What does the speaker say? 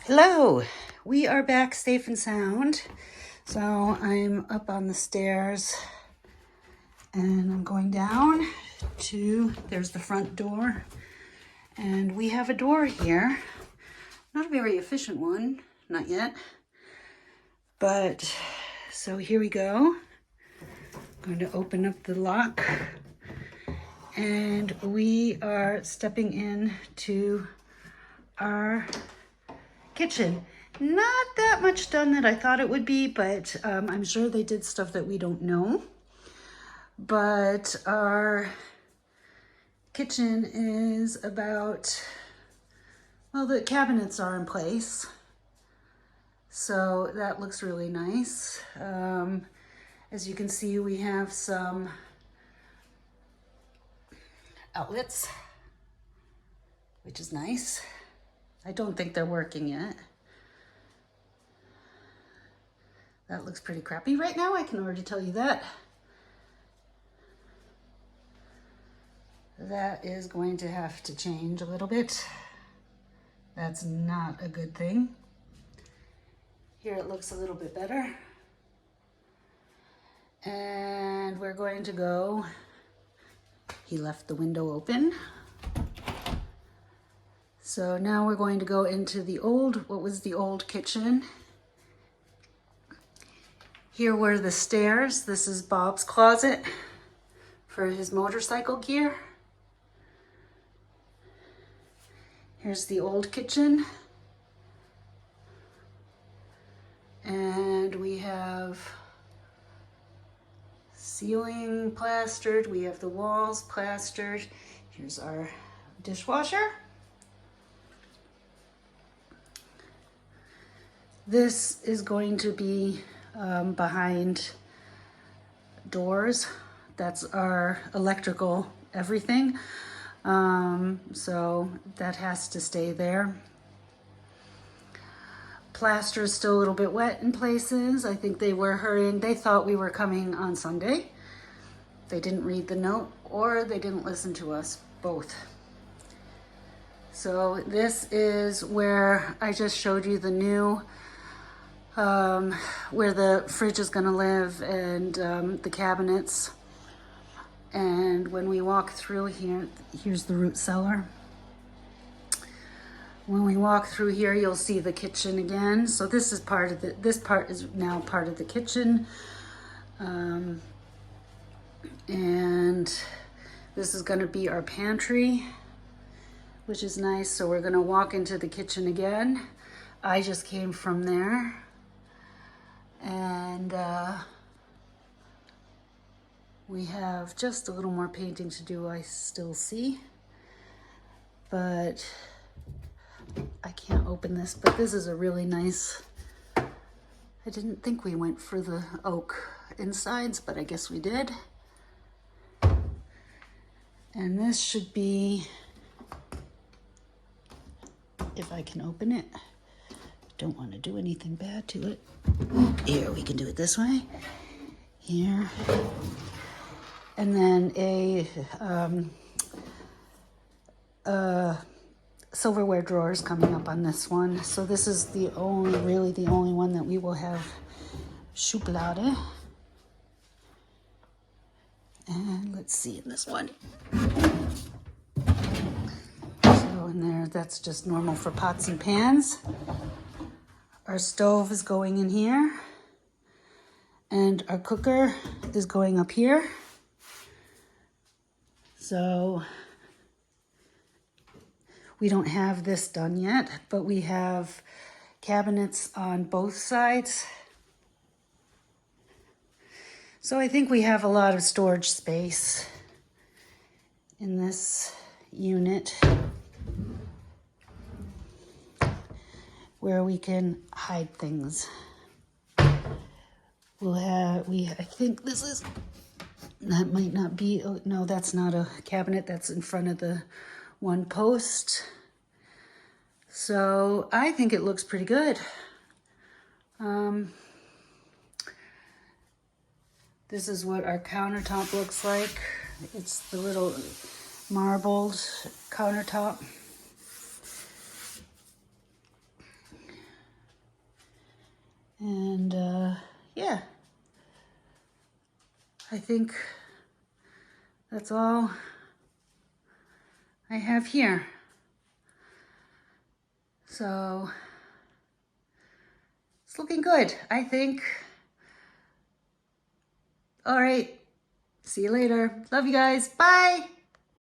Hello, we are back safe and sound. So I'm up on the stairs and I'm going down to, there's the front door, and we have a door here. Not a very efficient one, not yet. But, so here we go. I'm going to open up the lock and we are stepping into our kitchen. Not that much done that I thought it would be, but I'm sure they did stuff that we don't know. But our kitchen is about, well, the cabinets are in place. So that looks really nice. As you can see, we have some outlets, which is nice. I don't think they're working yet. That looks pretty crappy right now, I can already tell you that. That is going to have to change a little bit. That's not a good thing. Here it looks a little bit better. And we're going to go, he left the window open. So now we're going to go into the old, what was the old kitchen. Here were the stairs. This is Bob's closet for his motorcycle gear. Here's the old kitchen. And we have ceiling plastered. We have the walls plastered. Here's our dishwasher. This is going to be behind doors. That's our electrical everything. So that has to stay there. Plaster is still a little bit wet in places. I think they were hurrying. They thought we were coming on Sunday. They didn't read the note or they didn't listen to us, both. So this is where I just showed you the new where the fridge is going to live, and the cabinets. And when we walk through here, here's the root cellar. When we walk through here, you'll see the kitchen again. So this is part of this part is now part of the kitchen. And this is going to be our pantry, which is nice. So we're going to walk into the kitchen again. I just came from there. And we have just a little more painting to do, I still see. But I can't open this, but this is a really nice, I didn't think we went for the oak insides, but I guess we did. And this should be, if I can open it, don't want to do anything bad to it. Here, we can do it this way. Here. And then a silverware drawer is coming up on this one. So this is really the only one that we will have chocolade. And let's see in this one. So in there, that's just normal for pots and pans. Our stove is going in here. And our cooker is going up here. So we don't have this done yet, but we have cabinets on both sides. So I think we have a lot of storage space in this unit where we can hide things. I think this is, that might not be, oh, no, that's not a cabinet. That's in front of the one post. So I think it looks pretty good. This is what our countertop looks like. It's the little marbled countertop. And yeah, I think that's all I have here. So it's looking good, I think. All right, see you later. Love you guys. Bye.